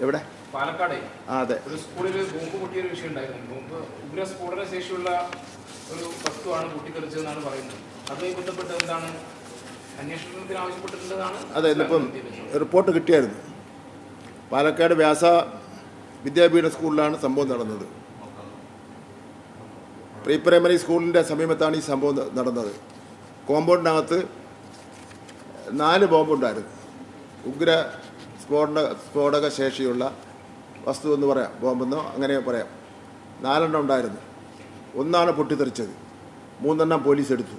എവിടെ? പാലക്കാട് അതെ, ഒരു സ്കൂളിൽ ബോംബ് പൊട്ടിയ ഒരു വിഷയം ഉണ്ടായിരുന്നു. ബോംബ് ഉഗ്ര സ്ഫോടന ശേഷിയുള്ള ഒരു വസ്തുവാണ് പൊട്ടിത്തെറിച്ചതെന്നാണ് പറയുന്നത്. അതുമായി ബന്ധപ്പെട്ട് എന്താണ് അന്വേഷണത്തിന് ആവശ്യപ്പെട്ടിട്ടുള്ളതാണ്? അതെ, ഇന്നിപ്പം റിപ്പോർട്ട് കിട്ടിയായിരുന്നു. പാലക്കാട് വ്യാസ വിദ്യാപീഠ സ്കൂളിലാണ് സംഭവം നടന്നത്. പ്രീ പ്രൈമറി സ്കൂളിൻ്റെ സമീപത്താണ് ഈ സംഭവം നടന്നത്. കോമ്പൗണ്ടിനകത്ത് 4 ബോംബുണ്ടായിരുന്നു. ഉഗ്ര സ്ഫോടക ശേഷിയുള്ള വസ്തു എന്ന് പറയാം, ബോംബെന്നോ അങ്ങനെ പറയാം. 4 എണ്ണം ഉണ്ടായിരുന്നു. 1 പൊട്ടിത്തെറിച്ചത്, 3 എണ്ണം പോലീസ് എടുത്തു.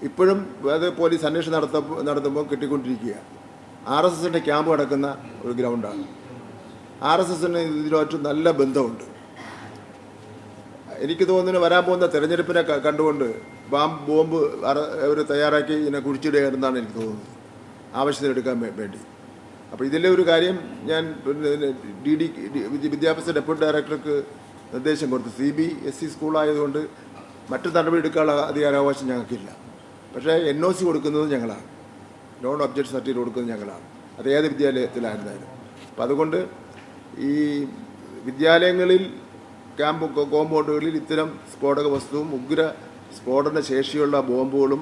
ഇപ്പോഴും അത് പോലീസ് അന്വേഷണം നടത്തുമ്പോൾ കിട്ടിക്കൊണ്ടിരിക്കുക. RSSൻ്റെ ക്യാമ്പ് കിടക്കുന്ന ഒരു ഗ്രൗണ്ടാണ്. RSSന് ഇതിനോട്ട് നല്ല ബന്ധമുണ്ട്. എനിക്ക് തോന്നുന്നു വരാൻ പോകുന്ന തെരഞ്ഞെടുപ്പിനെ കണ്ടുകൊണ്ട് ബോംബ് അവർ തയ്യാറാക്കി ഇതിനെ കുഴിച്ചിടുകയാണെന്നാണ് എനിക്ക് തോന്നുന്നത്, ആവശ്യത്തിനെടുക്കാൻ വേണ്ടി. അപ്പോൾ ഇതിലെ ഒരു കാര്യം ഞാൻ വിദ്യാഭ്യാസ ഡെപ്യൂട്ടി ഡയറക്ടർക്ക് നിർദ്ദേശം കൊടുത്തു. CBSE സ്കൂളായതുകൊണ്ട് മറ്റു നടപടിയെടുക്കാനുള്ള അധികാരാവകാശം ഞങ്ങൾക്കില്ല. പക്ഷേ NOC കൊടുക്കുന്നത് ഞങ്ങളാണ്, നോൺ ഒബ്ജക്റ്റ് സർട്ടിഫിക്കറ്റ് കൊടുക്കുന്നത് ഞങ്ങളാണ്. അത് ഏത് വിദ്യാലയത്തിലായിരുന്നാലും. അപ്പോൾ അതുകൊണ്ട് ഈ വിദ്യാലയങ്ങളിൽ കോമ്പൗണ്ടുകളിൽ ഇത്തരം സ്ഫോടക വസ്തുവും ഉഗ്ര സ്ഫോടന ശേഷിയുള്ള ബോംബുകളും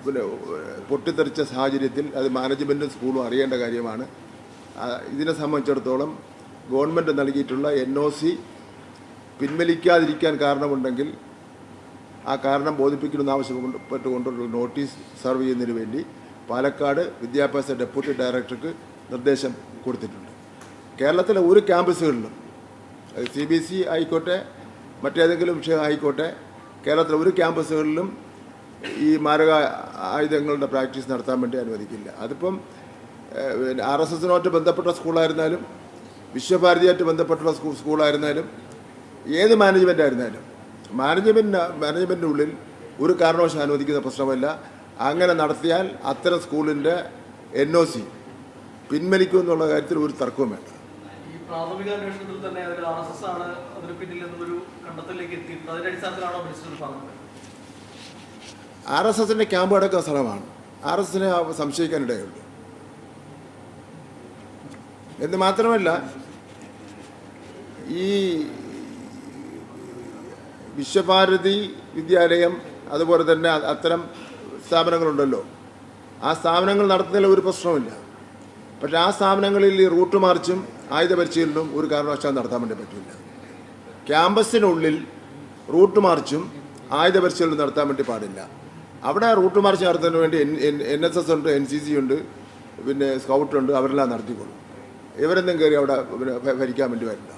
പിന്നെ പൊട്ടിത്തെറിച്ച സാഹചര്യത്തിൽ അത് മാനേജ്മെൻറ്റും സ്കൂളും അറിയേണ്ട കാര്യമാണ്. ഇതിനെ സംബന്ധിച്ചിടത്തോളം ഗവൺമെൻറ് നൽകിയിട്ടുള്ള NOC പിൻവലിക്കാതിരിക്കാൻ കാരണമുണ്ടെങ്കിൽ ആ കാരണം ബോധിപ്പിക്കണമെന്ന് ആവശ്യപ്പെട്ടുകൊണ്ടുള്ള നോട്ടീസ് സർവ് ചെയ്യുന്നതിന് വേണ്ടി പാലക്കാട് വിദ്യാഭ്യാസ ഡെപ്യൂട്ടി ഡയറക്ടർക്ക് നിർദ്ദേശം കൊടുത്തിട്ടുണ്ട്. കേരളത്തിലെ ഒരു ക്യാമ്പസുകളിലും, CBSE ആയിക്കോട്ടെ മറ്റേതെങ്കിലും വിഷയം ആയിക്കോട്ടെ, കേരളത്തിലെ ഒരു ക്യാമ്പസുകളിലും ഈ മാരക ആയുധങ്ങളുടെ പ്രാക്ടീസ് നടത്താൻ വേണ്ടി അനുവദിക്കില്ല. അതിപ്പം RSSനുമായിട്ട് ബന്ധപ്പെട്ട സ്കൂളായിരുന്നാലും വിശ്വഭാരതിയായിട്ട് ബന്ധപ്പെട്ടുള്ള സ്കൂളായിരുന്നാലും ഏത് മാനേജ്മെൻ്റ് ആയിരുന്നാലും മാനേജ്മെൻറ്റിനുള്ളിൽ ഒരു കാരണവശാലും അനുവദിക്കുന്ന പ്രശ്നമല്ല. അങ്ങനെ നടത്തിയാൽ അത്തരം സ്കൂളിൻ്റെ NOC പിൻവലിക്കുമെന്നുള്ള കാര്യത്തിൽ ഒരു തർക്കവും വേണ്ട. പ്രാഥമിക അന്വേഷണത്തിൽ തന്നെ RSS ആണ് അതിന് പിന്നിൽ എന്നൊരു കണ്ടെത്തലിലേക്ക് എത്തിയിട്ടുണ്ട്. അതിന്റെ അടിസ്ഥാനത്തിലാണോ മിനിസ്റ്റർ പറഞ്ഞത്? RSSൻ്റെ ക്യാമ്പ് അടക്കുന്ന സ്ഥലമാണ്. RSSനെ സംശയിക്കാനിടയുള്ളൂ. എന്ന് മാത്രമല്ല, ഈ വിശ്വഭാരതി വിദ്യാലയം അതുപോലെ തന്നെ അത്തരം സ്ഥാപനങ്ങളുണ്ടല്ലോ, ആ സ്ഥാപനങ്ങൾ നടത്തുന്നതിൽ ഒരു പ്രശ്നവുമില്ല. പക്ഷേ ആ സ്ഥാപനങ്ങളിൽ ഈ റൂട്ട് മാർച്ചും ആയുധ പരിശീലനവും ഒരു കാരണവശാലും നടത്താൻ വേണ്ടി പറ്റില്ല. ക്യാമ്പസിനുള്ളിൽ റൂട്ട് മാർച്ചും ആയുധ പരിശീലനവും നടത്താൻ വേണ്ടി പാടില്ല. അവിടെ റൂട്ട് മാർച്ച് നടത്തുന്നതിന് വേണ്ടി NSS ഉണ്ട്, NCC ഉണ്ട്, പിന്നെ സ്കൗട്ടുണ്ട്, അവരെല്ലാം നടത്തിക്കൊള്ളും. ഇവരെന്തും കയറി അവിടെ ഭരിക്കാൻ വേണ്ടി വരില്ല.